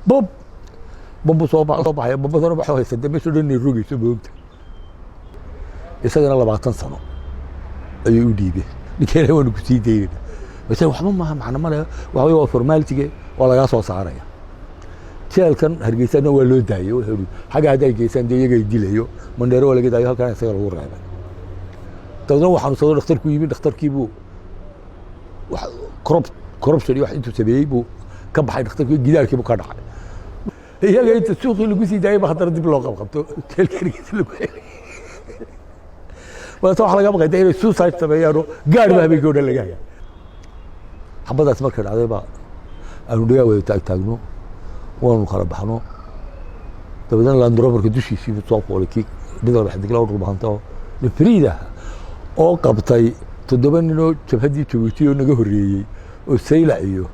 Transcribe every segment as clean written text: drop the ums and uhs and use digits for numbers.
bob bombu soo baxay bombadana waxa haysta meesha dhan rogayso boogta isagana 20 sano ayuu u dhiibay ninkeena waan ku sii deeyay bas waxba ma macna ma leh waxa waa formality oo laga soo saaraya jeelkan hargeysana waa loo daayay wuxuu xaga haday geesan iyaga dilayo mandheero wala gadayo halkan isaga lagu reebay dadna waxaan soo dhakhtarku yimid dhakhtarkiibu wax corruption wax intuu sameeyay buu ka baxay dhakhtarku gidaarkiibu ka dhacay iyaga inta suuqii lagu sii daayay ba dib loo qabto jeelkaniisa lagu waa soo laga baqay inay suicide sameeyaan gaar baa bay go'dan laga hayaa xabadaas marka dhacday ba aanu dhigaa way taagno waanu kala baxno dabadana Land Rover dushiisii soo qoolay kii midna wax digla oo baahanta oo Frida oo qabtay 7 nin oo jabhadii Djibouti oo naga horeeyay oo sayla iyo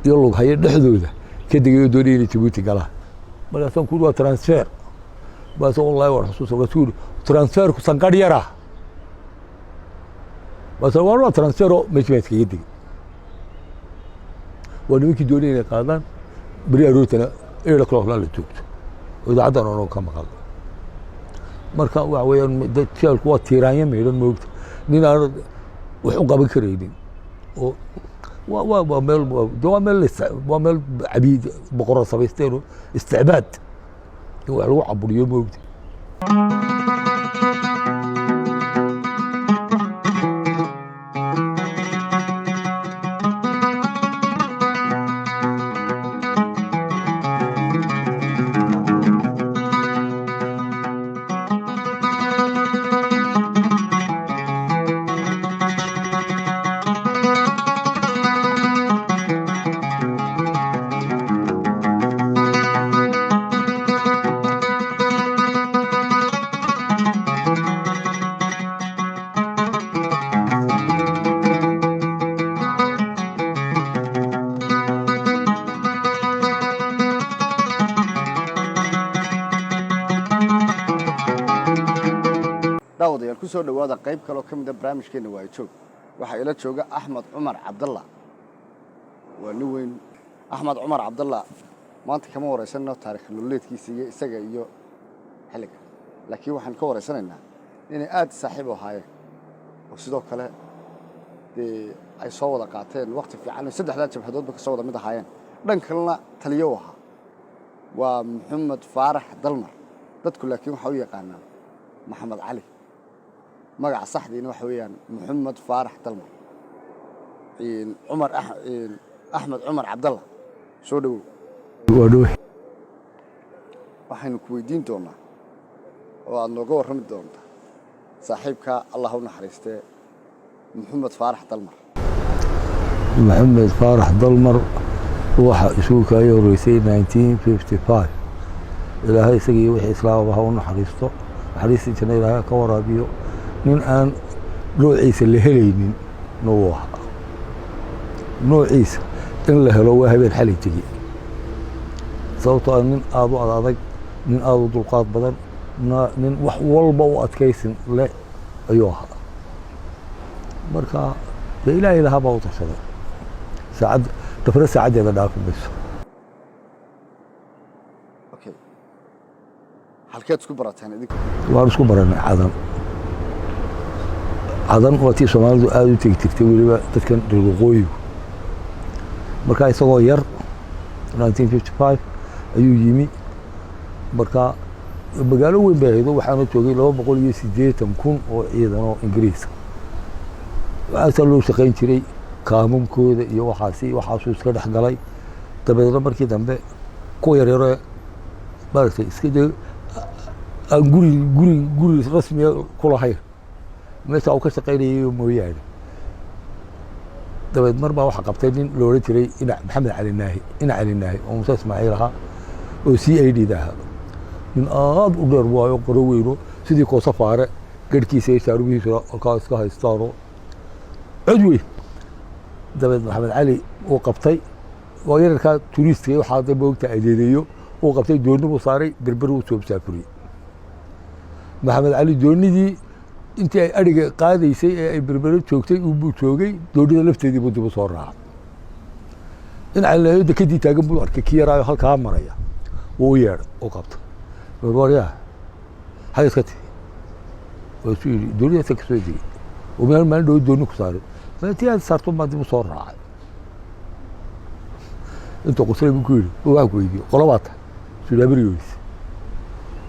lug hayay dhexdooda ka digay doonayay Djibouti gala markaas ku waa transfer bas wallahi war xasuus oo rasuul transfer ku sanqar yara bas waa transfer oo meesha yidi ونمكي دولين قادان بري روتنا إلى كلاه لا لتوقت وإذا عدنا أنا كم قال مركا وعويان دتشال قوات تيرانية ميلون موقت نينا وحقا بكريدين ومل ومل عبيد بقرة صبيستيرو استعباد هو عبر يوم موقت kusoo dhawaada qayb kale oo kamid ah barnaamijkeena waa joog waxa ila jooga Axmed Cumar Cabdalla waa nin weyn Axmed Cumar Cabdalla maanta kama wareysano taariikh nololeedkiisa iyo isaga iyo xilliga laakiin waxaan ka wareysanaynaa inay aad saaxiib u ahaayeen oo sidoo kale ay soo wada qaateen waqti fiican saddexda jabhadoodba ka soo wada mid ahaayeen dhan kalena taliyo waxa waa Maxamed Faarax Dalmar dadku laakiin waxa uu yaqaanaa Maxamed Cali magaca saxdiina waxa weeyaan Maxamed Faarax Dalmar Axmed Cumar Cabdalla soo dhawow waxaynu ku weydiin doonaa oo aad nooga warrami doontaa saaxiibka Allah u naxariistay Maxamed Faarax Dalmar Maxamed Faarax Dalmar waxa isugu kaayay horeysay 1955 ilaahay isagii wixii islaam ah u naxariisto naxariistii ilaahay ka waraabiyo nin aan noociisa la helaynin noociisa in la helo waa habeen xalay tagi sababtoo nin aad u adag nin aad u dulqaad badan nin wax walba u adkaysin leh ayuu ahaa marka ilaahay lahaa baa u tashaday saacad dafra saacadeeda dhaafi mayso halkeed isku barateen idinku waan isku baranay cadan wati Soomaalidu aad u tigtigtay waliba dadkan dhulqooyigu marka isagoo yar 1955 ayuu yimi marka magaalo weyn bay ahayd waxaana joogay 280,000 oo ciidan oo Ingiriis waxa loo shaqeyn jiray kaamumkooda iyo waxaasuu iska dhex galay dabeedna markii dambe ku yareero baartay iska day guri rasmi ku lahayn meesha uu ka shaqeynayay mooyaane dabeed mar baa waxa qabtay nin loo oran jiray Maxamed Cali Naahi oo Muuse Ismaaciil ahaa oo CID ahaa nin aad u dheer waayo qoro weyno sidii ko safaare garkiisa ay shaarubihiisa ka iska haystaano cudwi dabeed Maxamed Cali uu qabtay waa yarka touristiga waxa ay boogta adeedeeyo uu qabtay doonigu saaray berber uu soo saafuriyay Maxamed Cali doonidii intii ay ariga qaadaysay ee ay berbero joogtay uu buu joogay doonida lafteedii buu dib u soo raacay in calaayada kadib taagan buu arkay kii yaraayo halkaa maraya wuu yeedhay oo qabta waryaa xagga iska tiri waa isu yidhi dooniyasa ka soo degay oo maalin dhow dooni ku saaray maatii aad saarto maa dib u soo raacay intuu quslay buu ku yidhi waxaan ku weydiiyey qolobaa tahay sudaabarigoys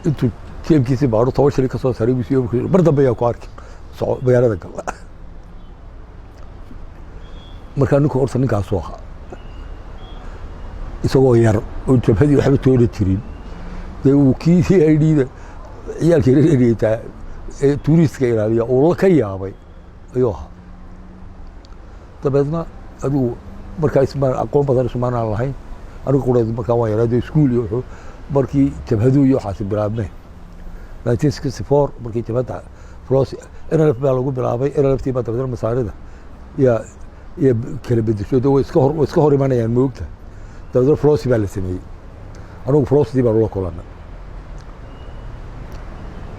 intuu jeebkiisii baadho 10 shilin ka soo saaray buu siiyey mar dambe ayaa ku arkay soco magaalada gal markaa ninku horta ninkaas soo ahaa isagoo yar oo jabhadii waxba toona jirin dee uu kii CID-da ciyaalkii reereytaa ee tuuriistka ilaaliya oo la ka yaabay ayuu ahaa dabeedna adigu markaa ismaan aqoon badan ismaanaan lahayn anigu qureed markaa waan yaraado iskuul iyo wuxuu markii jabhadu iyo waxaasi bilaabmeen 1964 markii jabhada flos NLF baa lagu bilaabay NLF baa dabeedna masaarida ya kala bedesho way iska hor imanayaan moogta dabeedna flos baa la sameeyey anigu flos baa loo kulanay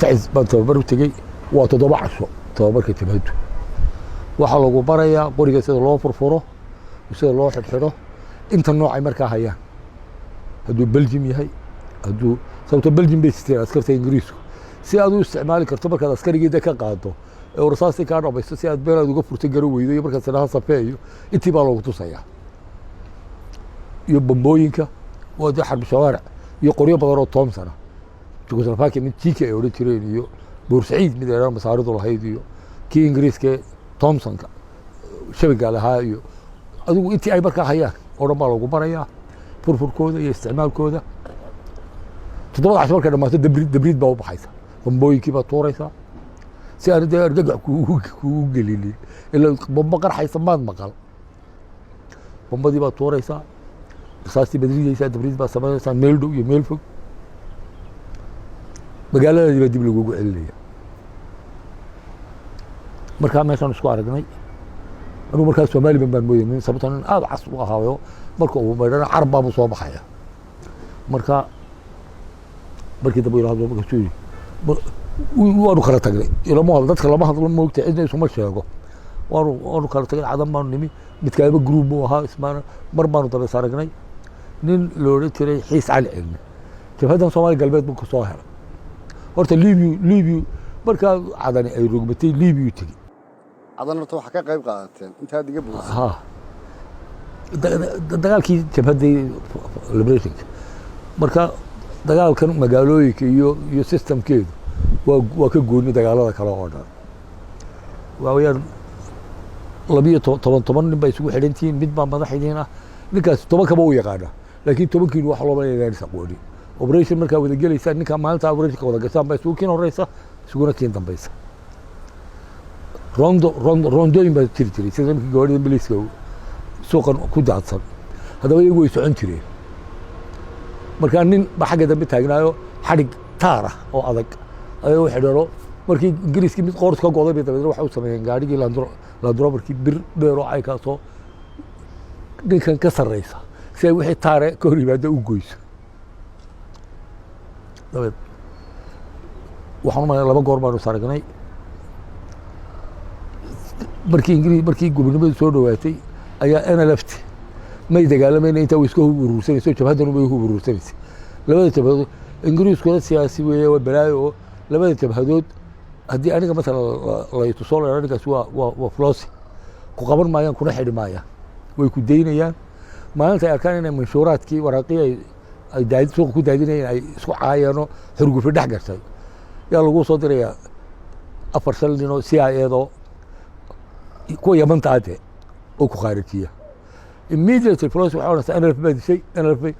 تعز بنتبرو تجي وتضبع عشوا تضبع كتبهدو وحلو بريا قرية سيد الله فرفره وسيد الله حره أنت النوع مركا هيا هدو بلجيم يهي هدو صوت بلجيم بيستير عسكرة إنجليزو سيادو استعمال كرتبة كذا عسكري جدا كقاعدو ورصاصي كانوا بس سياد بيرا دو قفر تجرو ويدو يبرك سلاها صفايو اتبالو وتصيح يبمبوينكا ودي حرب شوارع يقرية بغرو تومسنا جوزلافاكي من تيكا ay oran jireen iyo Boorsaciid mid ay masaaridu lahayd iyo kii Ingiriiska Thomson ka shabiga lahaa iyo adigu intii ay markaa hayaan oo dhan baa lagu barayaa furfurkooda iyo isticmaalkooda 7 marka dhamaato dabrid baa u baxaysa bombooyinkii baa tuuraysa si aan argagax ku gelinin ilaa bomba qarxaysa maad maqal bombadii baa tuuraysa rasaastii badridaysa dabrid baa sameynaysa meel dhow iyo meel fog magaalada dib lagu celinaya markaa meeshaan isku aragnay anuu markaa Soomaali baan mooyay sababtan aad cas u ahaayo marka uu meedana carab baa soo baxaya markii dab yiraahdo marka soo waanu kala tagnay ilmo dadka lama hadlo moogta cidna isuma sheego waanu kala tagnay cadan baan nimi mid kale group buu ahaa ismaana mar baanu daba saragnay nin loo tiray xiis cali cilmi jabhadan Soomaali galbeed buu ku soo helay horta Liibiya markaa cadani ay rugmatay Liibiya tagi cadana horta waxa ka qayb qaadateen inta adiga buuxisay ha dagaalkii jabhadii liberation marka dagaalkan magaalooyinka iyo systemkeedu waa ka gooni dagaalada kale oo dhan waawayaan 12 nin bay isugu xidhantiin mid baa madaxdiin ah ninkaas 10 kaba u yaqaana laakiin 10 kiin wax loo baleeyay saqooni operation markaa wada gelaysa ninka maalinta operation wada gashaan bay isugu kiin horeysa isuguna kiin dambaysa rondo baa jiray sida markii gawaarida biliska suuqan ku daadsan hadaba iyagu way socon jireen markaa nin ba xagga dambe taagnaayo xadhig taar ah oo adag ayuu xidharo markii ingiriiskii mid qoorta ka go'day bay dabeedna waxa uu sameeyeen gaadhigii landroverkii bir dheero ay ka soo ninkan ka sarreysa si ay wixii taare ka hor yimaada u goyso dabeed waxaan ma laba goor baan saragnay markii gobonimadu soo dhawaatay ayaa NLF may dagaalamayna inta isku urursanayso jabhadanu bay ugu urursanayso labada jabhadood Ingiriiskuna siyaasi weeye waa balaayo labada jabhadood haddii aniga mesela la tusoo leeyahay ninkaas waa flosi ku qaban maayaan kuna xidhi maayaan way ku deynayaan maalinta ay arkaan inay manshuuraadkii waraaqii ay daadid suuq ku daadinayeen ay isku caayano xurgufi dhex gashay yaa lagu soo dirayaa 4 nin oo CIA-do kuwa Yamanta ade oo ku khaarijiya immediately flosi waxa uu NLF baa dishay NLF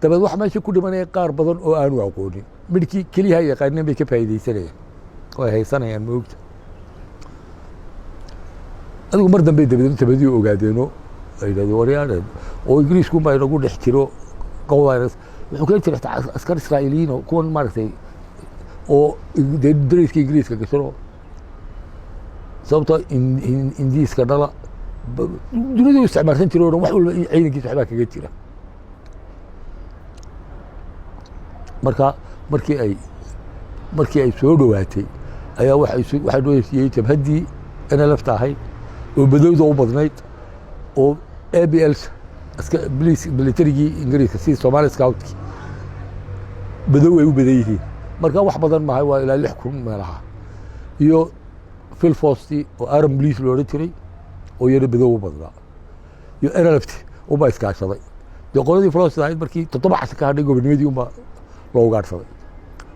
dabeed wax meesha ku dhimanay qaar badan oo aanu aqoonin midkii kaliya yaqaaneen bay ka faa'iideysanayeen oo haysanayaan moogta adigu mar dambe dabadii ogaadeeno ay yiraahdeen wariyaan oo Ingiriisku ma inagu dhex jiro qowlayras wuxuu ka jiray askar Israa'iiliin oo kuwan maartay oo dariiska Ingiriiska gasho sababta indiiska dhala dunida isticmaalsan jiray oo wax walba ciidankiisa waxba kaga jira markii ay soo dhawaatay ayaa waxa doonayay jabhadii NLF tahay oo badowda u badnayd oo ABL بليس ملتريجي إنجليز كسي سومالي سكاوتكي بدو أيو بديه مركا واحد بدل ما هو إلى اللي حكم ما لها يو في الفوستي وأرم بليس لوريتري ويري بدو بدلا يو أنا لفتي وما يسكاش صدق يقول لي فلوس هاي بركي تطبع سكان ديجو بالميدي وما لو قاعد صدق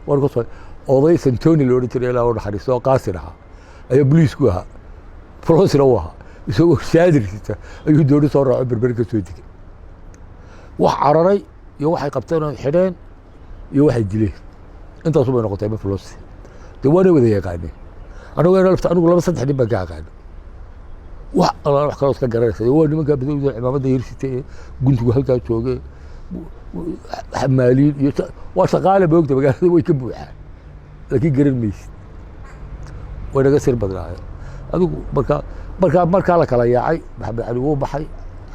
ورقص أوضي سنتوني لوريتري لا ورا حريص قاصرها أي بليس كوها فلوس روها يسوي شادر أيو دوري صار عبر بركة سويتك واحد عرري يو واحد قبطان حرين يو واحد دليه أنت أصلا نقطة ما فلوس دواني وذي قاعدين أنا وين لفت أنا ولا بس أنت بقى قاعد واحد الله راح خلاص كجرس هو اللي ما قال بدو العمامة ده يرسي قلت له هلك شوقي حمالين وشغاله بوقته بقى هو يكبوا لكن قرر ميس وانا قصير بدلاها هذا markaa la kala yaacay maxamed cali wuu baxay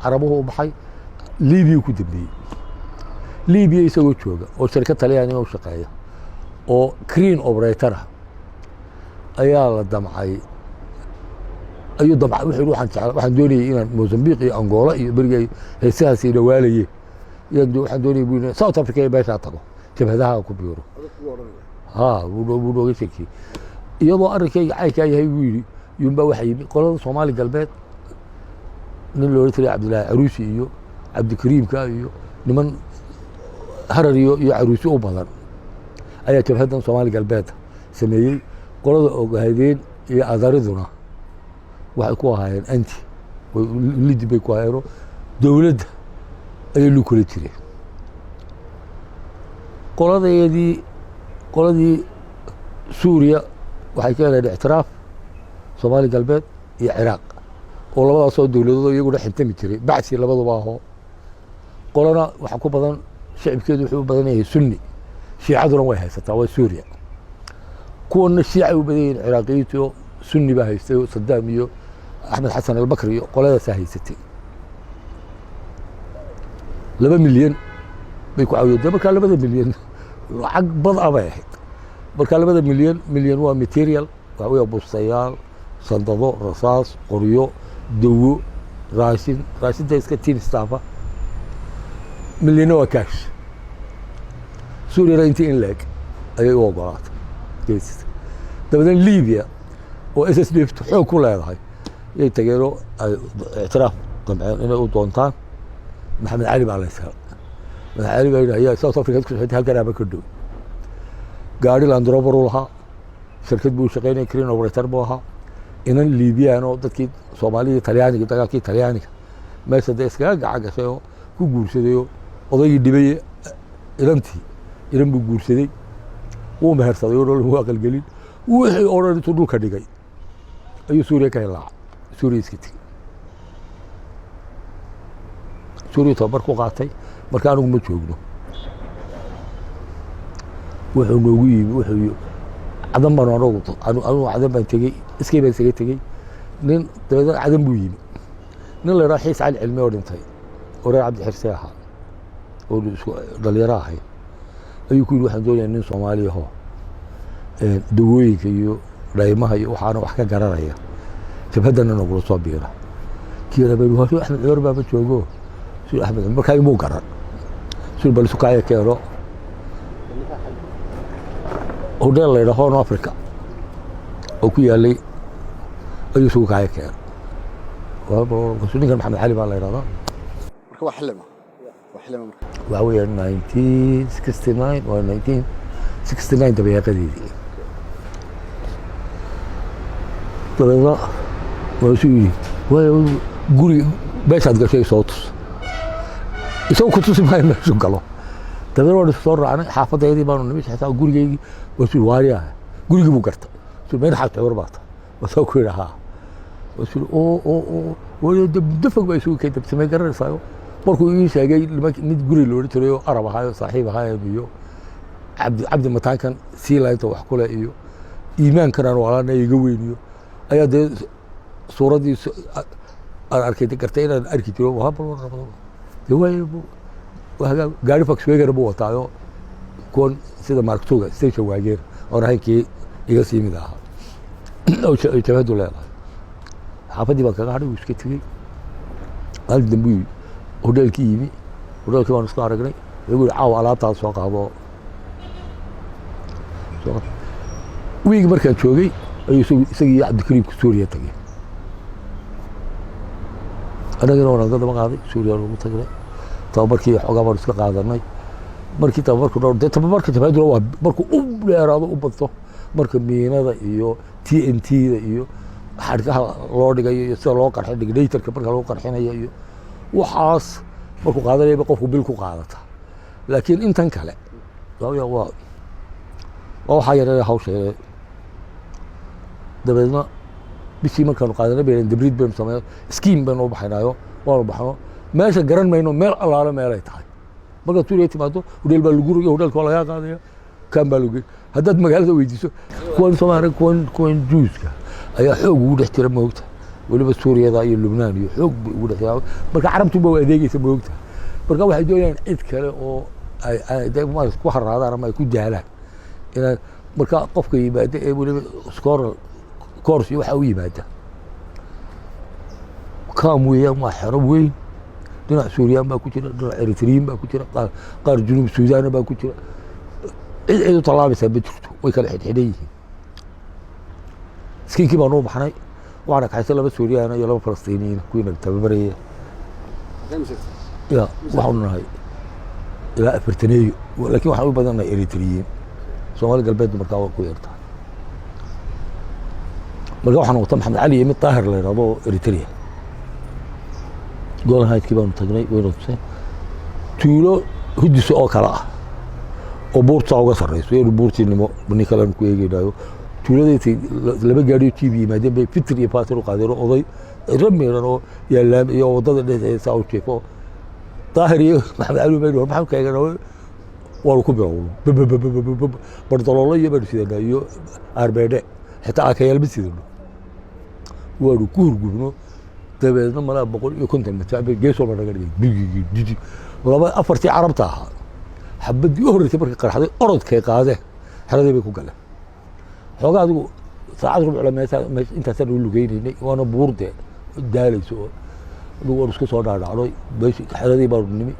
carabuhu u baxay liibiya ku dambeeyey liibiya isagoo jooga oo shirkad talyaaniga u shaqeeya oo crane operator ah ayaa la damcay ayuu damcay wuxuu waxaan doonayay inaan Mozambique iyo Angola iyo bariga heesahaas ila waalayay waxaan doonayay inaan South Africa iyo meesha tago jabhadaha ku biiro wuu nooga sheekay iyadoo arrinkayga caynka yahay wuu yidhi يوم بوحي قالوا صومالي قلبات من لو رتري عبد الله عروسي يو عبد الكريم كايو لمن هرريو يو عروسي او بدن ايا تبهدن صومالي قلبات سميي قالوا اوغايدين يا اداردنا waxay ku ahaayeen anti lid bay ku ahaayeen dawladda ay lu kula jireen qoladii Suuriya waxay ka heleen ictiraaf Soomaali galbeed iyo Ciraaq oo labadaas oo dawladood iyagu xintami jiray bacsi labaduba ahoo qolana waxa ku badan shacabkeedu wuxuu u badan yahay sunni shiicaduna way haysataa waa Suuriya kuwana shiica u badan yihiin Ciraaqiyiintu sunni baa haystay Saddam iyo Ahmed Xasan al-Bakri iyo qoladaas haysatay 2 milyan bay ku caawiyeen marka 2 milyan lacag bad ah bay ahayd marka 2 milyan waa material waa way bustayaal صندوق رصاص قريو دو راشين ده اسكتين استعفى مليون وكاش سوريا رينتين لك اي وقعات كيس طبعا ليبيا واس اس بي فتحوا كل هاي يتجروا اعتراف طبعا انه دونتان محمد علي عليه السلام محمد علي هي ساوث افريقيا كنت هلكنا بكدو gaari Land Rover lahaa shirkad buu shaqeynay crane operator buu ahaa inan Liibiyan oo dadkii Soomaaliya Talyaaniga dagaalkii Talyaaniga meesha de iskaga gacan gashay oo ku guursaday odaygii dhibay inan buu guursaday uu mehersaday oo lagu aqal gelin wixii oo dhan dhulka dhigay ayuu Suuriya ka helaa Suuriya iska tigay Suuriya tabar ku qaatay marka anigu ma joogno wuxuu noogu yimi wuxuu عدم بنورو أنا عدم بنتجي إسكي بنتجي تجي نين تبدأ عدم بيجيني نين اللي راح يسعى العلمي ورنتهي ورا عبد الحرساحة واللي راح يكون واحد دول يعني صومالي هو دوي كيو رايمها يوحنا وحكا قرارية تبهدنا نقول صبيرة كيرا بيروها شو أحمد عمر بابا شو شو أحمد عمر كاي مو قرار شو بالسكاية كيرو هوديل لا هون افريكا او ku yaalay ayuu soo kacay keen وسنين محمد علي baa la yiraahdaa marka waa xilima waa weeyaan 1969 waa 1969 dabeeqadeedii dabada waa sii guri beeshaad gashay soo tus isoo ku tusi maayo meeshu galo dabada soo raacnay xaafadeedii baanu nimid xitaa gurigeygii وسول واريا قولي مو قرط سول ما ينحط عوربات وسوكي لها وسول او ولا دفق بيسوي كده بس ما يقرر صايو مركو يجي لما مد قولي لو تريو عرب هاي صاحب هاي بيو عبد المتان كان سيلا تو وحكوا له ايو ايمان كان ولا يقوينيو ايا دي صوره دي اركيتي كرتين اركيتو وهاب هو وهذا غاري فاكس ويغر بو وتايو كون سيدا ماركتوغا ستيشن واجير oo rahaykii iga siimid ahaa oo jabadu leedahay xaafadii baa kaga hadhay iska tagay hal dambi hodheelkii yimi hodheelkii baan isku aragnay igu yidhi caawa alaabtaada soo qaado wiigi markaan joogay ayuu isagii cabdikariimka suuriya tagay annagana waan naga daba qaaday suuriya lagu tagnay tababarkii xoogaa baan iska qaadanay markii tababarku dhowr dee tababarka jabhaduna waa markuu u dheeraado u badto marka miinada iyo TNT-da iyo xadhkaha loo dhigayo iyo sida loo qarxin dignatorka marka loo qarxinayo iyo waxaas markuu qaadanayaba qofku bil ku qaadata laakiin intan kale waa waxaa yareeya hawsha dabeedna bishii markaanu qaadanay baynan dibrid baynu sameeyo skiim baynu u baxaynaayo waanu baxno meesha garan mayno meel allaale meelay tahay markaad suuriya timaado hodheel baa lagu rogay hodheelka waa lagaa qaadaya kaan baa lagu haddaad magaalada weydiiso kuwan Soomaaliya kuwan juuska ayaa xoog ugu dhex jira moogta weliba Suuriyada iyo Lubnaan iyo xoog ugu dhex jira marka carabtuba waa adeegaysa moogta marka waxay doonayaan cid kale oo ay ku harraadaan ama ay ku jaalaan inay marka qofka yimaada ee weliba course iyo waxa u yimaada kaam weeyaan waa xero weyn dhinac Suuriyaan baa ku jira dhinac Eritrean baa ku jira qaar Junub Suudaan baa ku jira cid u talaabaysa ma jirto way kala xidhan yihiin skiinkii baan u baxnay waxaana kaxaysay laba Suuriyaan iyo laba Falastiiniyiin kuwiina tababaraya ya waxaanu nahay ilaa afartaneeyo laakiin waxaan u badannahay Eritrean Soomaali galbeed markaa waa ku yartaa marka waxaan wata Maxamed Cali iyo mid Taahir la yiraahdo Eritrea gool haydkii baanu tagnay waynu tusay tuulo hudis oo kala ah oo buurta uga sarreyso iyo buurtiinimo bani kale ku eegaynayo tuuladeedii laba gaari TV yimaadeen bay fitr iyo faatir u qaadeen oday rameeran oo yaalaan iyo wadada dhexdeeda oo jeefo Taahir iyo Maxamed Cali bay waxaan ka eeganaa waa ku bilow bardaloolo iyo barsiida iyo arbeede xitaa ka yaalba sidoo waa ku hurgubno dabeedna malaa 150 mataabe geeso la naga dhigay laba afartii carabta ahaa xabadii u horeysay markay qarxaday orodkay qaadeen xeradii bay ku galeen xoogaa adigu saacad rubuc la intaasaan u lugeynay waana buurde daalayso adigu war isku soo dhaadhacday meeshii xeradii baa nimi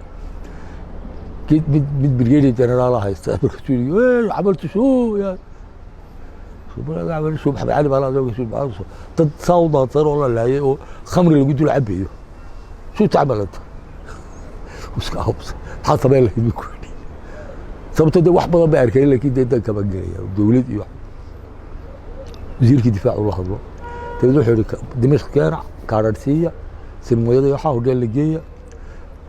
mid brigadier general haysta marka suuliyo camaltu soo yaa شو محمد علي بلا زوج شو بعرفه تتصاوض صار ولا لا خمر اللي قلت له عبيه شو تعملت وسكاوبس حاطه بالك بيكون صبت ده واحد ما بعرف لك ده كمان جاي دولتي وزير الدفاع الله الله تروح دمشق كارع كارتسيه سمويه يحاول اللي جايه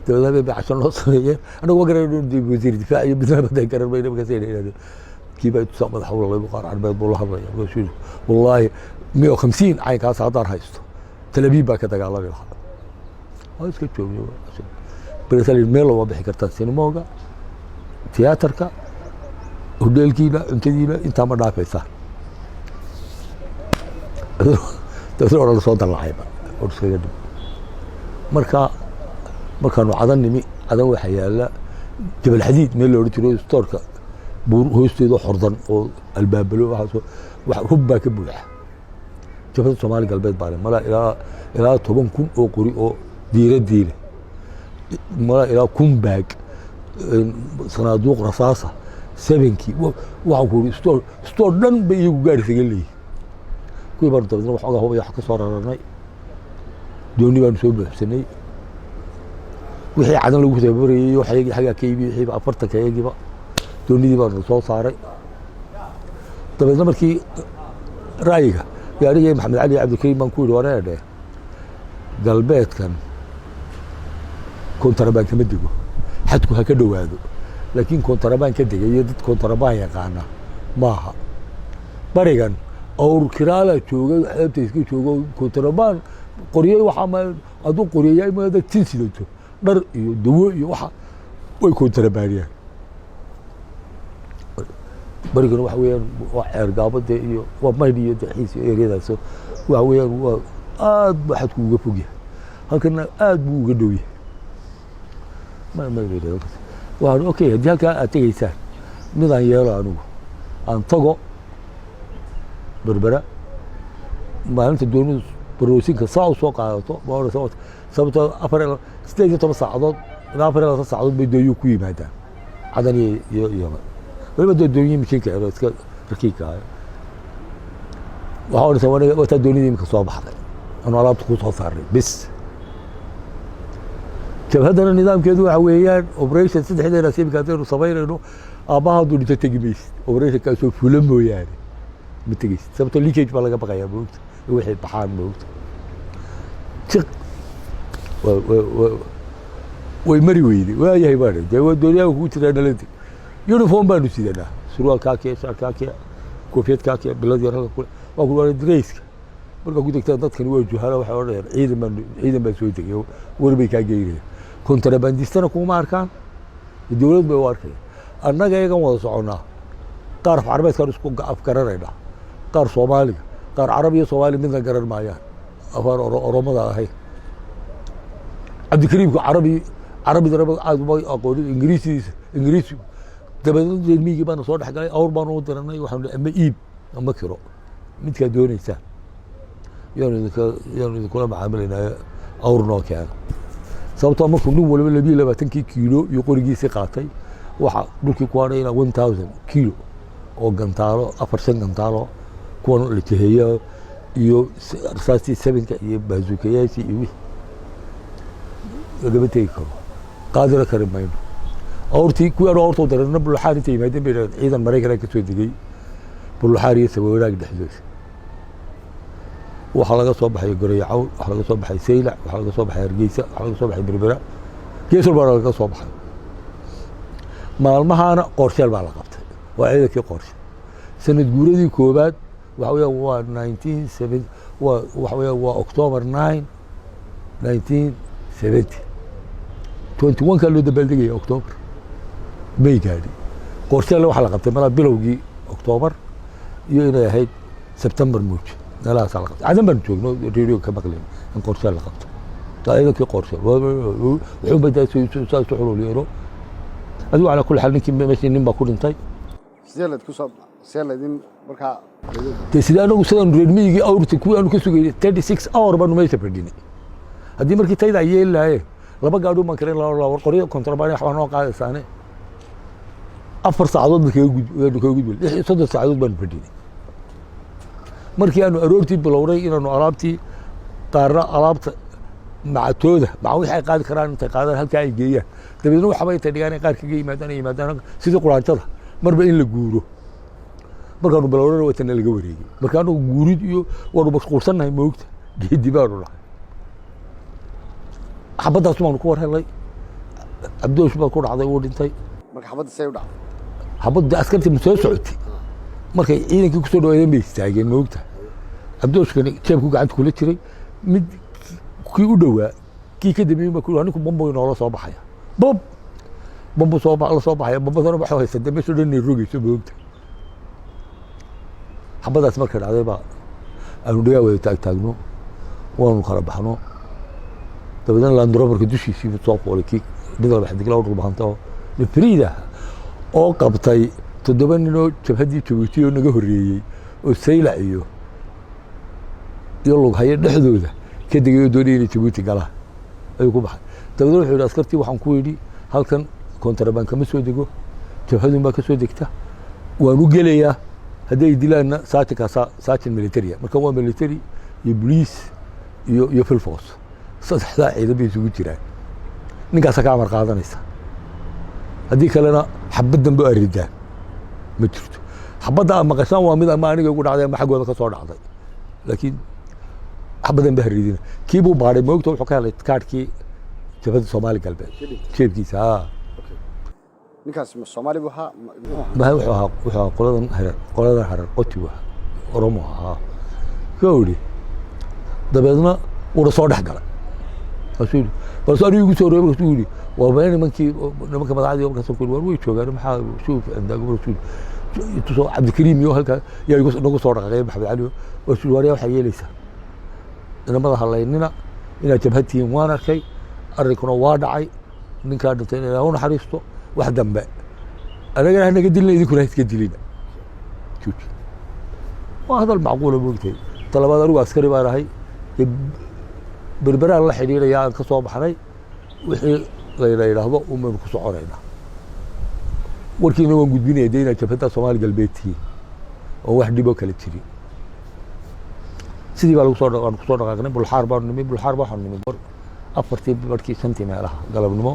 تقول عشان نوصل انا وقرا وزير الدفاع بدنا بدا يقرر بينهم كثير كيف يتصمد حول الله يبقى على البيت والله هذا والله 150 عين كاس هدار هايستو تلابيب بقى كذا قال الله هاي سكتشو بريتال الميل واضح كرتان سينموغا تياتركا هوديلكينا انتدينا انت ما دافيسا تسرور الصوت اللعيبه ورسكا markaanu cadanimi cadan waxa yaala jabal xadiid meel loo dhiro stoorka buur hoosteeda xordan oo albaabalo wax hubba ka buuxa jabada Soomaali galbeed baa mala ilaa 10,000 oo qori oo diiradiile mala ilaa kumbaag sanaaduuq rasaasa 7kii waxa ku stoor dhan bay igu gaarsiga leeyahay kuwii bar dabadna wax oga hubaya ka soo raranay dooni baan soo buuxsanay wixii cadan lagu tababarayay waxay xaga ka iibiyay wixii 40 ka eegiba doonidii baan soo saaray dabeedna markii raayiga gaarigay Maxamed Cali Cabdikariim baan ku yiri wareede galbeedkan kontrabaan kama digo xadku ha ka dhawaado laakiin kontrabaan ka digay dad kontrabaan yaqaana maaha barigan awr kiraala joogay xeebta iska joogo kontrabaan qoriyay waxa ma adu qoriyay ma dad tinsido dhar iyo dawo iyo waxa way kontrabaaniyaan barigan waxa weeyaan waa ceergaabada iyo waa maydiyo daxiis iyo ereedaas waxa weeyaan waa aad baxad ku uga fogyahay halkana aad buu uga dhow yahay ma weeyo waa okay hadii halka aad tagaysaan midaan yeelo anigu aan tago berbera maalinta doonidu برروسينka saa u soo qaadato boqol sababtoo afar sideed iyo toban saacadood ilaa afar iyo toban saacadood bay dooyo ku yimaadaan cadan iyo waliba dooyooyin mishiinka ah iska rakiibka ah waxaa oraysa wata doonidii imika soo baxday anu alaabta ku soo saarnay bis jabhadana nidaamkeedu waxa weeyaan operation saddexdeena imika haddaynu samaynayno aabbaha hadduu dhinto tegi maysid operationkaasoo fula mooyaane ma tegaysid sababtoo leakage baa laga baqayaa moogta wixii baxaan moogta jiq way mari weyday waayahay baana dee waa doonyaha kugu jiraa naladi uniform baanu sidanaa surwaal kaakiya shaar kaakiya koofiyad kaakiya bilad yar halka kule waa ku waa dreyska markaa ku degtaa dadkani waa juhala waxay odhanayaan ciidan baa soo degay war bay kaa geynayaan kontrabandistana kuma arkaan dowlad bay u arkayaan annaga iyagan wada soconnaa qaar carbeedkaan isku afgaranaynaa qaar soomaaliga qaar carab iyo soomaali midna garan maayaan afaan oromada ahayn cabdikariimku carabida aad uma aqoonin ingiriisi dabadeedna reermiyigii baana soo dhex galay awr baanu u diranay waxaanu ama iib ama kiro midkaa doonaysaan yaanu idinkula macaamilaynaa awr noo keena sababtoo markuu nin waliba 22 kiilo iyo qorigiisii qaatay waxa dhulkii ku hadhay ilaa 1000 kiilo oo gantaalo 4 gantaalo kuwan la jiheeyo iyo rasaastii 7ka iyo baazuukayaashii iyo wixii lagama tegi karo qaadina kari mayno awrtii kuwii anu awrta u darana buluxaar intay yimaadeen bay dhahdeen ciidan maraykanaa ka soo degay buluxaar iyo sabawanaag dhexdooda waxaa laga soo baxay gorayacow waxaa laga soo baxay saylac waxaa laga soo baxay hargeysa waxaa laga soo baxay berbera gees walbaana laga soo baxay maalmahaana qorsheel baa la qabtay waa ciidankii qorshe sanad guuradii koobaad waxa weeyaan waa 1970 waxa weeyaan waa October 9 1970 21 ka loo dabaaldegay October may gaadhi qorsheel waxa la qabtay malaa bilowgii October iyo inay ahayd September muuj meelahaas la qabtay cadan baan joogno radio ka maqleen in qorsheel la qabto ciidankii qorsheel wuxuu badaa soo xululiyo adigu ala kulli xal ninkii meeshii nin baa ku dhintay sideelad ku soo seeladin marka sidaan sidaan reermiyigii awrta kuwii aanu ka sugay 36 hour baanu meesha fadhinay haddii markii tayda ay yeelaayeen laba gaadho man kale la qoriyo kontrabaan wax noo qaadaysaane 4 saacadood kaga gudbay 3 saacadood baanu fadhinay markii aanu aroortii bilowray inaanu alaabtii qaarna alaabta macatooda maca wixii ay qaadi karaan intay qaadaan halkaa ay geeyaan dabeedna waxba intay dhigaan qaar kaga yimaadaan sidii quraantada marba in la guuro markaanu bilowrana watana laga wareegay markaanu guurid iyo waanu mashquulsannahay moogta geedi baanu nahay xabaddaas baanu ku war helay cabdoosh baa ku dhacday uu dhintay marka xabadda say u dhacday xabadda askartii ma soo socotay markay ciidankii ku soo dhawaadeen bay istaageen moogta cabdooshkani jeebku gacanta kula jiray mid kii u dhowaa kii ka dambeeyey baa ku ninku bombo inoola soo baxaya bombo la soo baxaya bombadana waxay haysatay meesha dhan inay rogayso moogta xabadaas markay dhacday baa aanu dhagaa wada taagtaagno waanu kala baxno dabeedna landroverka dushiisii soo qoolay kii mid walba xidigla u dhulbahanta oo lifriida oo qabtay 7 ninoo jabhaddii Jabuuti oo naga horreeyey oo saylac iyo lughaye dhexdooda ka degay oo doonayay inay Jabuuti galaan ayuu ku baxay dabeedna wuxuu yidhi askartii waxaan ku yidhi halkan kontrabaan kama soo dego jabhadun baa ka soo degta waan u gelayaa hadday dilaanna saacin military marka waa military iyo police iyo field force saddexdaa ciidan bay isugu jiraan ninkaasa ka amar qaadanaysa haddii kalena xabaddan ba aridaan ma jirto xabadda aad maqashaan waa mid ama aniga ugu dhacday ama xaggooda ka soo dhacday laakiin xabaddan ba haridina kii buu baadhay moogta wuxuu ka helay kaadhkii jabhadda Soomaali galbeed jeebkiisa ninkaas Soomaali buu ahaa wuxuu ahaa qoladan harar qoti waa oromo ahaa gawri dabeedna uu soo dhex galay rasuul bal soo igu soo reebay rasuul waa been nimanka madaxdii markaas ku war way joogaan maxaa shuuf andaga rasuul tusoo Cabdikariim iyo halka yaa igu nagu soo dhaqay Maxamed Cali rasuul wariya waxa yeelaysa inamada halaynina ina jabhadtiin waan arkay arrinkuna waa dhacay ninka dhintay inay u naxariisto wax dambe anaga naga dilna idinkuna iska dilina waa hadal macquul ah moogtay talabaad anigu askari baan ahay berberaan la xidhiidhaya aan ka soo baxnay wixii layna yidhaahdo umaynu ku soconaynaa warkiina waan gudbinaya dee inaad jabhadda Soomaali galbeed tihiin oo wax dhiboo kala jirin sidii baa lagu soo dhaqaaqnay bulxaar baan nimi bulxaar waxaan nimi afartii barkii shantii meelaha galabnimo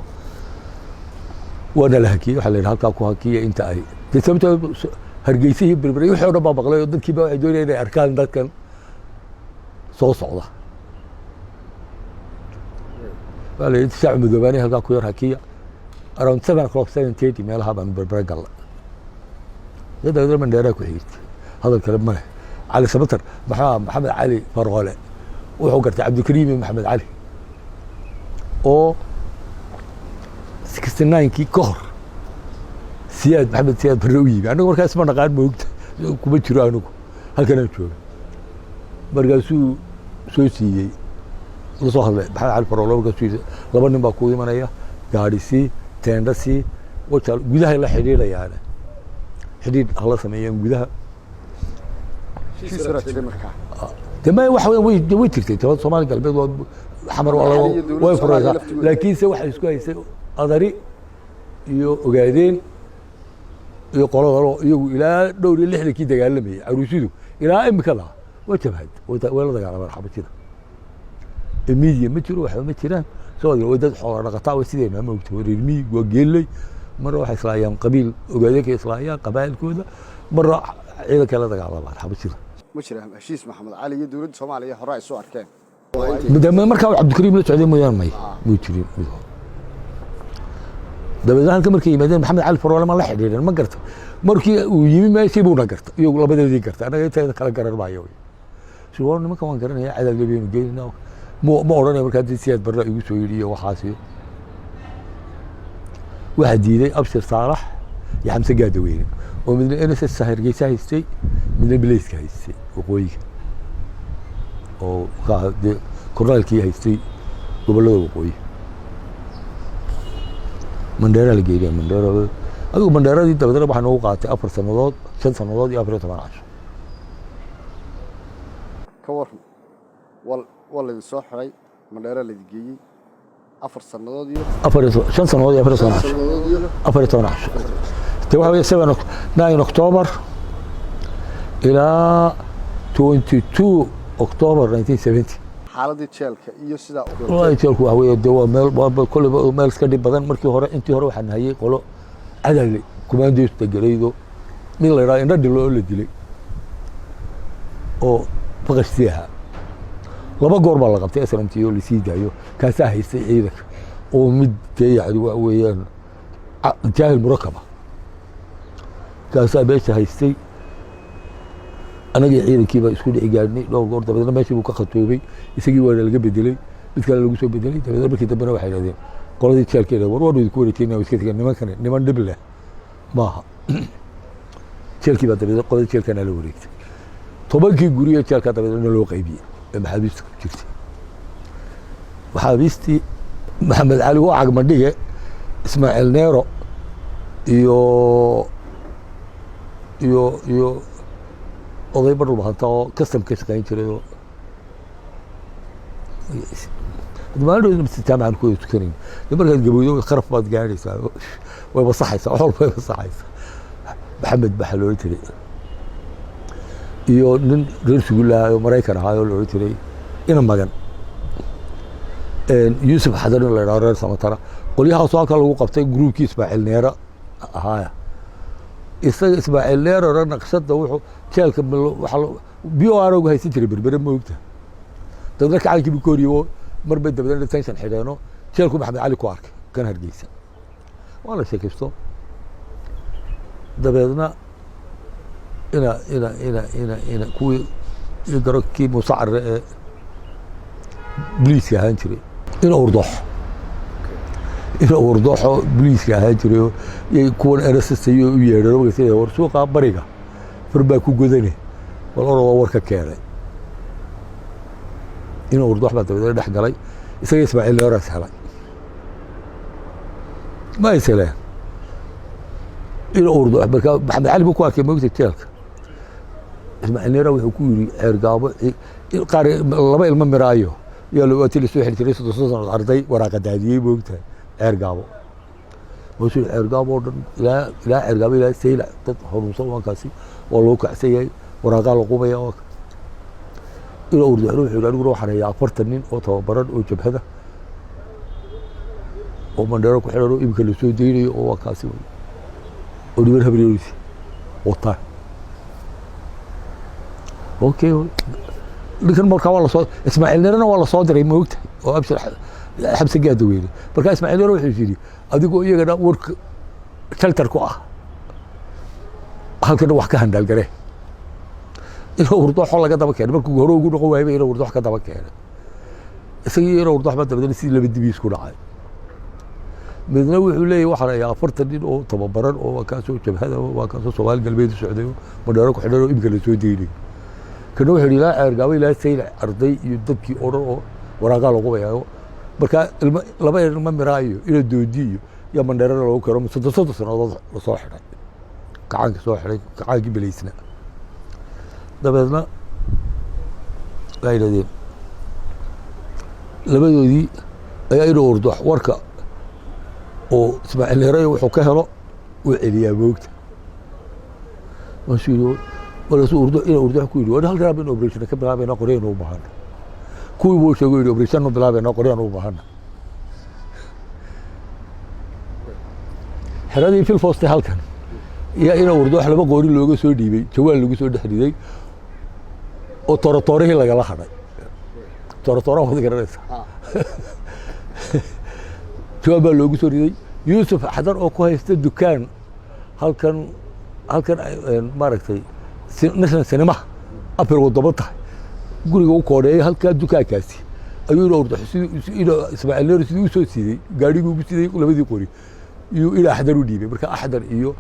waana la hakiyey waxaa la yidhi halkaa ku hakiya inta ay dee sababta hargeysihii berberay wixii oo dhan baa maqlay oo dadkiiba waxay doonayaan inay arkaan dadkan soo socda waa la yidhi shacab madoobaanay halkaa ku yar hakiya around 7:30 meelaha baan berbere galnay dabeedna Mandheeraa ku xigtay hadal kale ma leh cali samatar maxamed cali farqole wuxuu gartay cabdikariim maxamed cali oo 69kii ka hor siyaad maxamed siyaad barre u yimi anagu markaas ma naqaan moogta kuma jiro anigu halkanaan jooga markaasuu soo siiyey la soo hadlay maxamed cali farqole markaasuu laba nin baa ku imanaya gaadhisii teendhasii wajaal gudaha la xidhiidhayaan xidhiidh hala sameeyeen gudaha dema wax way jirtay tabad Soomaali galbeed xamar way furaysaa laakiinse waxa isku haysay adari iyo ogaadeen iyo qolada iyagu ilaa dhowr iyo 60kii dagaalamayay caruusidu ilaa imikada waa jabhad way la dagaalameen xabashida media ma jiro waxa ma jiraan soo dad xoolo dhaqataa way sideen ma ogtay reermi waa geelay mar waxa islaayaan qabiil ogaadeen ka islaayaan qabaa'ilkooda mar ciidanka la dagaalamay xabashida ma jiraan heshiis maxamed cali iyo dawladda Soomaaliya hore ay soo arkeen midama markaa cabdikariim la socday mooyaan may jirin dabeedna halka markay yimaadeen maxamed cali farwale ma la xidhiidhan ma garta markii uu yimi meeshii buu na garta iyagu labadeedii garta anaga inta kala garan maayo suuqo nimanka waan garanaya cadaal leeyahay geeyna ma oranay markaa siyaad barra igu soo yiri waxaas waxa diiday abshir saalax iyo xamse gaadaweyne oo midna NSS Hargeysa haystay midna Bilayska haystay waqooyiga oo kornaalkii haystay gobollada waqooyi Mandheera la geeyay Mandheera adigu Mandheeradii dabadana waxaan ugu qaatay 4 sanadood 5 sanadood iyo 14 casho ka waran wala soo xiray Mandheera la geeyay 4 sanadood iyo 5 sanadood iyo 14 casho waxa 9 October ilaa 22 October 1970 xaaladii jeelka iyo sida oo jeelku waxa weeye waa meel kulliba meel iska dhib badan markii hore intii hore waxaan hayay qolo cadaal kumaandosta galaydo mid la yiraahdo indha dhilo la dilay oo faqashtiyaha laba goor baa la qabtay SRMT oo la sii daayo kaasa haystay ciidanka oo mid yaacdi waa weeyaan jaahil murakaba kaasa beesha haystay anaga ciidankii baa isku dhici gaadhnay dhowr goor dabadeedna meeshii buu ka khatoobay isagii waa laga bedelay mid kale lagu soo bedelay dabadeedna markii dambena waxay yidhahdeen qoladii jeelkeeda war ku wareejinaa iska tegeen niman dhib leh maaha jeelkii baa dabadeedna qoladii jeelkana la wareegtay 10kii guriga jeelka dabadeedna loo qaybiyey ee maxaabiista ku jirtay maxaabiistii maxamed cali waa cagmadhige Ismaaciil Neero iyo oday badhu bahanta oo custom ka shaqayn jiray oo maalinta istijaamaan ku tukanin markaad gabowdo qaraf baad gaaraysaa way wasaxaysaa xool way wasaxaysaa maxamed baa loo tiray iyo nin reer sugulah oo Mareykan ahaa oo loo tiray ina magan Yusuf Xadan la yiraahdo reer Samatara qoliyaha soo kale lagu qabtay groupkii Ismaaciil Neera ahaa isaga Ismaaciil Neera naqshada wuxuu jeelka waxa biyo aroog haysan jiray berbere moogta dadka kacalkii ku kooriyo marba dabadana tension xideeno jeelku Maxamed Cali ku arkay kan Hargeysa wala sheekaysto dabeedna ina kuwi garokii musaar بوليس ahaan jiray in urdoxo booliiska ahaan jiray iyo kuwan RSS iyo u yeedho waqtiga war suuqa bariga farbaa ku godane wal oroo warka keenay in urdox baa dabada dhex galay isaga Ismaaciil Neera sahlay ma isla in urdox marka Maxamed Cali buu ku arkay moogta jeelka Ismaaciil Neera wuxuu ku yiri ergaabo qaar laba ilmo miraayo yaa loo waatay soo xirtay 30 arday waraaqa daadiyay moogta ceer gaabo wuxuu ceer gaabo dhan ilaa ceer gaabo ilaa sayla dad horumarsan waankaasi oo loo kacsayay waraaqa la qubaya oo ila urdu wuxuu anigu waxaan ayaa 40 nin oo tababaran oo jabhada oo mandheero ku xidhan oo imika la soo deynayo oo waankaasi oo dhiban habriyoisi wata okay لكن مركا والله صوت اسماعيل نرنا والله صادري موقت وابشر حبس قاعد ويلي مركا اسماعيل روح يجري اديكو ايغنا ورك تلتركو halkana wax ka handal gare inuu urdo xol laga daba keenay markuu hore ugu noqon waayay inuu urdo wax ka daba keenay isagii inuu urdo waxba dabadana si laba dibiis ku dhacay midna wuxuu leeyahay waxa ay 40 nin oo tababaran oo ka soo jabhada waa ka soo Soomaali galbeed socday madheero ku xidhan oo imka la soo deeyay كانوا يقولوا لا أرجعوا إلى سيل أرضي يدبكي أورو ورجال قوي بركا لما يرمى رايو إلى دوديو يا من درنا لو كرم صدق سنة صاحر كعاق صاحر كعاق بليسنا ده بدنا لا يردين لما يودي أي أردوح وركا أو اسمع اللي رايو وحكاها وعليا بوقت ماشي ولا سو أردو إلى أردو كويلي وده هل رابين أوبريشن كبلا بينا قرينا وبهنا كوي بوش يقولي أوبريشن بلا بينا قرينا وبهنا حرادي في الفوسط هالكن يا إلى أردو حلبة قوري لوجو سو ديبي جوال لوجو سو دحريدي أو طرطورة هي لقى لحنا طرطورة هذا كرنس جوال لوجو سو ديبي يوسف حضر أو كويس الدكان هالكن ماركتي مثلا سينما أبر وضبطها قولي هو كوري هل كان دكاكاسي أيوة أرد إلى اسمع اللي رسيدي وسوي سيدي قاعد يقول سيدي ولا بدي قولي يو إلى أحضروا ديبي بركة أحضر إيو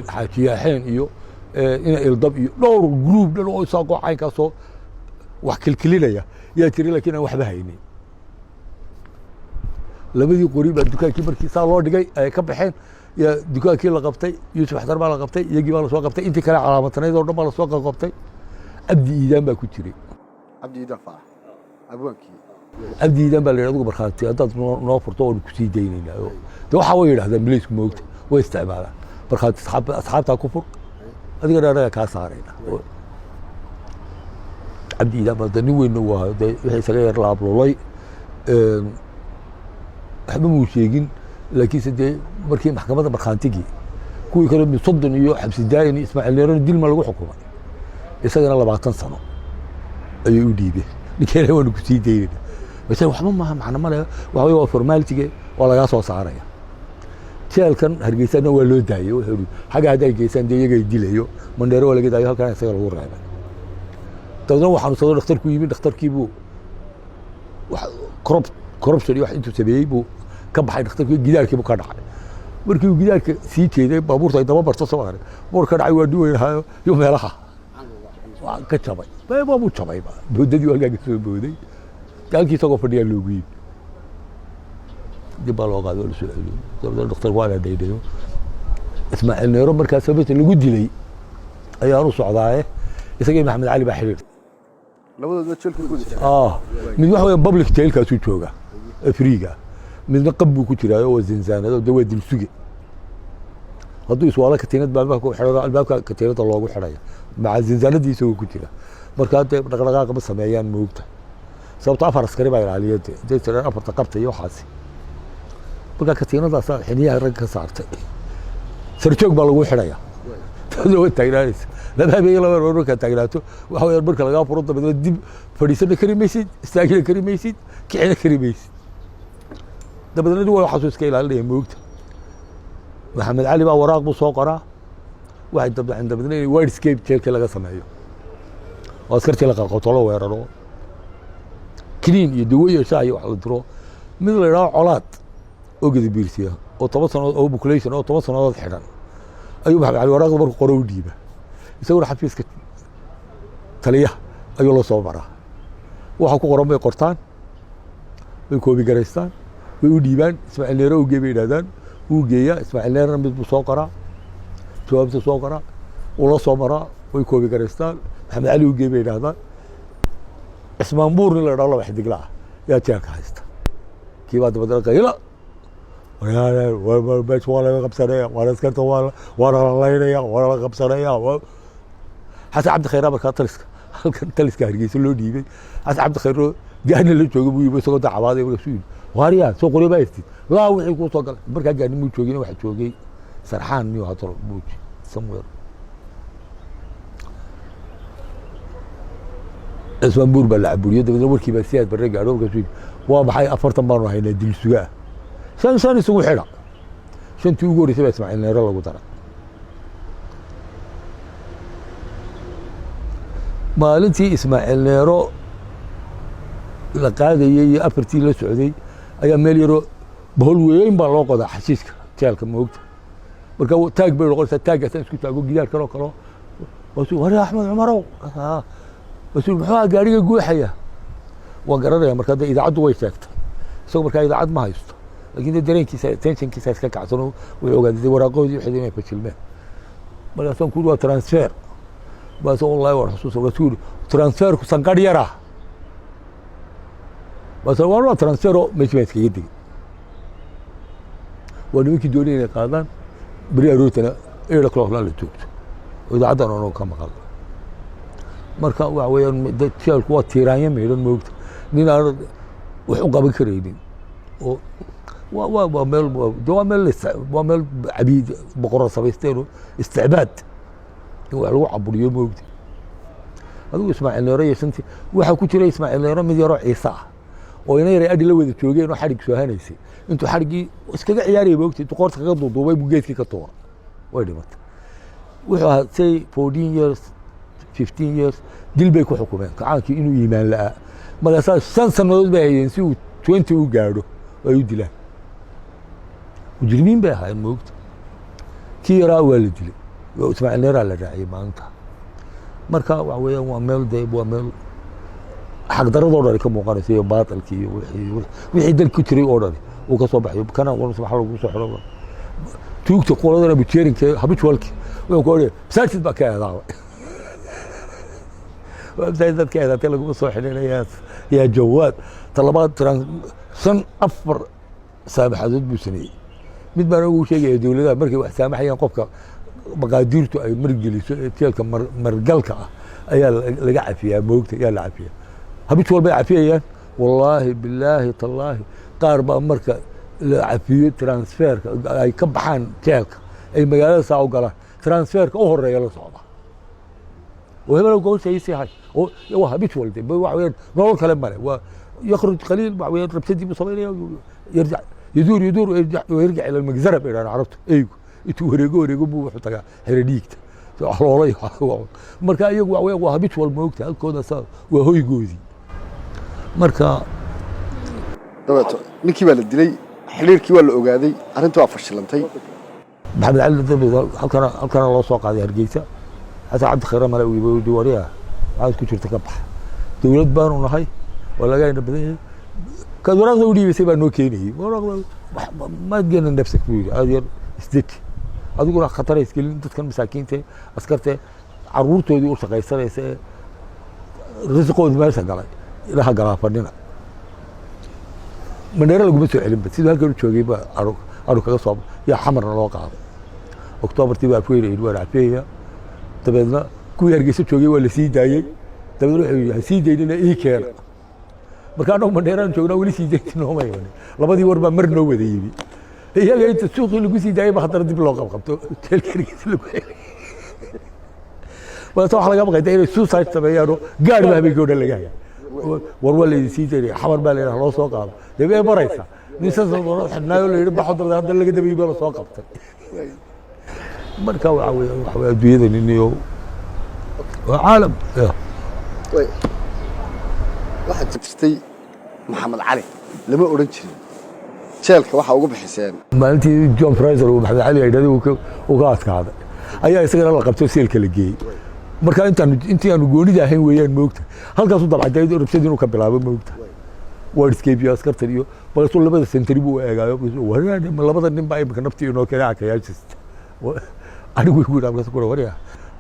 حكي حين إيو إنا الضب إيو نور جروب لو ساقوا عين كاسو وحكي الكليلة يا تري لك أنا وحبها هيني لا بدي قولي بعد دكاكي بركي صار الله دقي كم حين يا دكاكي لقبتي يوسف حضر ما لقبتي يجي ما لسوا قبتي انت كلا علامتنا يدور ما لسوا قبتي ابدي ايدان با كجري عبدي ايدان فا ابوانكي ابدي ايدان با ليرادو برخاتي هداد نو فرتو oo ku sii deynayna de waxa way yiraahdaan biliisku moogta way isticmaalaan barkhaati asxaabta ku fur adiga dheeraha ka saarayna abdi iidaan ba dani weyn waa wixii isaga yar laablolay waxba muu sheegin laakiin sidee markii maxkamadda markhaantigii kuwii kale mid 30 iyo xabsi daa'in Ismaaciil Neerano dil ma lagu xukumay isagana 20 sano ayuu u dhiibay ninkeena waa ku sii deeyay bas waxba ma macna ma leh waxa waa formality oo laga soo saaraya jeelkan Hargeysana waa loo daayay wuxuu xaga haday geesan deeyay dilayo mandheero waa laga daayay halkan isaga lagu reebay dadna waxaan soo dhakhtarku yimid dhakhtarkiibu wax corruption iyo wax intuu sameeyay buu ka baxay dhakhtarkii gidaarkii ka dhacay markii gidaarka sii jeeday baabuurta ay daba barto soo aray boor ka dhacay waa duwaynahayo iyo meelaha waa ka jabay baabuur jabay boodadii waa laga soo booday dalkii isagoo fadhiya loogu yimid dib loo qaado la soo celiyay sababta dhakhtar waa la deedeeyo Ismaaciil Neero markaas sababta lagu dilay ayaa u socdaay isagii Maxamed Cali baa xiriir labadooda jilka ku jira mid waxa weeye public jailkaas uu jooga Afrika midna qabbu ku jiraayo oo zinsaanado dawad dil suge hadduu iswaala katiinad baa ku xidho albaabka katiinada loogu xidhay maca zinsaanadiisa uu ku jira marka hadda dhaqdhaqaaqa ma sameeyaan moogta sababta afar askari baa ilaaliyay deetan afarta qabtay iyo waxaasi marka katiinadaas xiniyaha rag ka saartay sarjoog baa lagu xidhaya dadoo taagnaayis laba habeen laba roor ka taagnaato waxa weeyaan marka laga furo dabada dib fadhiisana karimaysid istaagina karimaysid kicina karimaysid dabadna waa xasuuska ilaalinaya moogta Maxamed Cali baa waraaq buu soo qoraa waxay dabadna in Wordscape jeelka laga sameeyo oo askartii la qabto loo weeraro kiniin iyo daweeyo shaay wax la diro mid la yiraahdo colaad oo gudbiirsiya oo 10 sano oo population oo 10 sanadood xidhan ayuu Maxamed Cali waraaq markuu qoro u dhiiba isagoo xafiiska taliya ayuu la soo maraa waxa ku qoran bay qortaan way koobi gareystaan way u dhiibaan Ismaaciil Neero u geeyay yiraahdaan uu geeyaa Ismaaciil Neero mid buu soo qoraa jawaabta soo qoraa oo la soo maraa way koobi gareystaan Maxamed Cali u geeyay yiraahdaan cismaan buur nin la idhaho laba xidig la yaa jeelka haysta kii baa dabadana qayla meesha waa laga qabsanaya waana askarta waana la laynaya waana la qabsanaya xasan cabdi khayraa markaa taliska halkan taliska hargeysa loo dhiibay xasan cabdi khayro gaani la jooga buu yimi isagoo dacwaaday markaasuu yidhi waariyaa soo qoryo baa istid laa wixii kuu soo galay markaa gaani muu joogin waxa joogay sarxaan niyo hadal buuji somewhere cismaan buur baa la caburiyo dabeedna warkii baa siyaad barre gaadho markaasuu yidhi waa maxay 40 baanu haynaa dil sugaa shan isugu xidha shantii ugu horreysay baa ismaaciil neero lagu daray maalintii ismaaciil neero la qaadayey iyo afartii la socday ayaa meel yaro bahol weyn baa loo qodaa xashiiska jeelka moogta marka taag bay noqonaysaa taaggaasaan isku taago gidaar kaloo kaloo waasuu wari axmed cumarow waasuu muxuu gaariga guuxaya waan garanaya marka hadda idaacaddu way sheegtay isagoo markaa idaacad ma haysto laakiin dee dareenkiisa tensionkiisa iska kacsano wuxuu ogaaday waraaqoodii waxay inay fashilmeen markaasaan ku yidhi waa transfer baase wallahi waan xusuusa markaasuu yidhi transferku sanqadh yara baase waa transfero meeshii baan iskaga digay waa nimankii doonay inay qaadaan beri aroortana 8 o'clock la joogto oo idaacaddan oo ka maqal marka waxa weeyaan jeelku waa tiiraanya meelan moogta nin aan wax u qaban karaynin oo waa meel cabiid boqorro samaysteen isticbaad in wax lagu caburiyo moogta adigu ismaaciil neero iyo shantii waxaa ku jira ismaaciil neero mid yaroo ciise ah oo ina yaray adhi la wada joogeen oo xadhig soo hanaysay intuu xadhiggii iskaga ciyaaraya moogta intuu qoorta kaga duuduubay buu geedkii ka tuura way dhimatay wuxuu ahaa say 14 years 15 years dil bay ku xukumeen kacaankii inuu iimaan la'aa markaasaa 5 sannadood bay hayeen si uu 20 u gaadho ay u dilaan mujrimiin bay ahaayeen moogta kii yaraa waa la dilay ismaaciil neeraa la raaciyey maalinta marka waxa weeyaan waa meel dee waa meel xaqdaradoo dhani ka muuqanaysa iyo baatalkii iyo wixii dal ku jiray oo dhani uu ka soo baxayo kana waxa lagu soo xiro tuugta qoladana bujeerinka habitualki wuxuu ku odhanaya masaajid baa ka eedaaba masaajid dadka eedaatay laguma soo xidhinayaa yaa jawaad talabaad 4 saamaxadood buu sameeyey mid baan ugu sheegaya dowladaha markay wax saamaxayaan qofka maqaadiirtu ay margeliso ee jeelka margalka ah ayaa laga cafiyaa moogta ayaa la cafiyaa habitual bay cafiyayaan wallaahi bilaahi tallaahi qaar baa marka la cafiyo transferka ay ka baxaan jeelka ay magaalada saa u galaan transferka u horeeya la socda oo hebel goosaysi hay oo waa habitual de waxa weeyaan nolol kale male waa yakhruj qaliil waxa weeyaan rabsadii buu sameynaya yarjac يدور ويرجع الى المجزره الى عرفته ايوه intuu wareego buu wuxuu tagaa xere dhiigta xoolay marka iyagu waa habitual moogta halkooda waa hoygoodii marka dabato ninkii baa la dilay xiriirkii waa la ogaaday arrintu waa fashilantay maxamed cali dabid halkana loo soo qaaday hargeysa xasan cabdi khayra mala uu diwariya aad ku jirta ka bax dawlad baanu nahay oo laga inta badan ka waraaqda u dhiibay baa noo keenayay waraaqda ma geena nafsik buu yiri aad yar isdik adiguna khatar iskelin dadkan masaakiinta askarta caruurtoodii u shaqaysanaysa risqooda meesha galay ilaha galaafadina mandheera laguma soo celin bad sidoo halkan u joogay baa aru kaga soo yaa xamarna loo qaaday oktoobartii baa afweynayay waa raafiya dabeedna kuwii hargeysa joogay waa la sii daayey dabeedna wuxuu sii daynina ii keena marka annagu mandheeraan joognaa weli sii daynti nooma iman labadii war baa mar noo wada yimi iyaga inta suuqii lagu sii daayay ba haddana dib loo qabqabto jeelka hargeysa lagu celay waata waxa laga baqayda inay suicide sameeyaano gaar baa habeenkii oo dhan laga haya war waa laydin sii daynaya xamar baa layidhaha loo soo qaado dee way maraysaa nin saas xidhnaayo la yidhi baxo darda hadda laga dabayay baa la soo qabtay marka waxa weeye adduunyada niniyo waa caalam waxaad jirtay maxamed cali lama odhan jirin jeelka waxaa uga bixiseen maalintii John Fraser oo maxamed cali ay dhadii uu ka adkaaday ayaa isagana la qabtay seelka la geeyey marka intii aanu goonida ahayn weeyaan moogta halkaas u dabcay rabshad inuu ka bilaabo moogta word escape iyo askartan iyo balse labada sentry buu eegaayo waraan labada nin baa imka naftii inoo keenay akayaashista anigu igu dhaafay ku wariya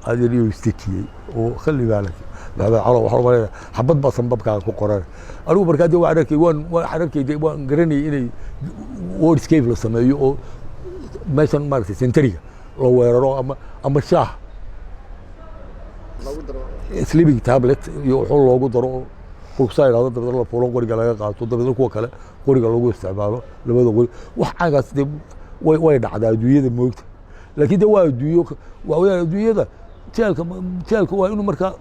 aad iyo istikiyay oo khali baalak calo waxa laga xabad ba sanbabkaaga ku qoran anigu markaa dee waan arkay waan garanay inay ward escape la sameeyo oo meeshan maaragtay centeriga loo weeraro ama shaah sleeping tablet iyo wuxuu loogu daro kursa ilaado dabada la fuulo qoriga laga qaato dabada kuwa kale qoriga lagu isticmaalo labada qori wax caagaas dee way dhacdaa adduunyada moogta laakiin dee waa adduunyada jeelka waa inuu markaa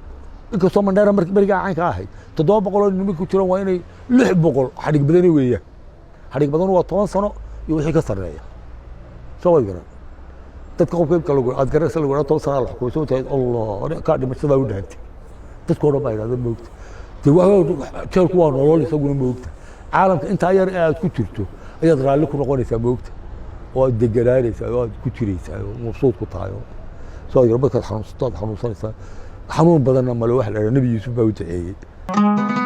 inkastoo Mandera bariga caanka ahay 700 nin ku jiraan waa inay 600 xadhig badani weeyaan xadhig badan waa 10 sano iyo wixii ka sareeya soo garan dadka qofka lagu aad garaysa lagu 10 sano la xukumo soo tahay Allah ka dhimashada u dhaantay dadka oo dhan ay moogta dee waa jeelku waa nolol isaguna moogta caalamka inta yar aad ku jirto ayaad raalli ku noqonaysaa moogta oo aad deganaanaysaa oo aad ku jiraysaa oo mabsuud ku tahay soo yar markaad xanuunsanaysaa xanuun badanna ma loo wax la nabi Yuusuf baa u taceeyay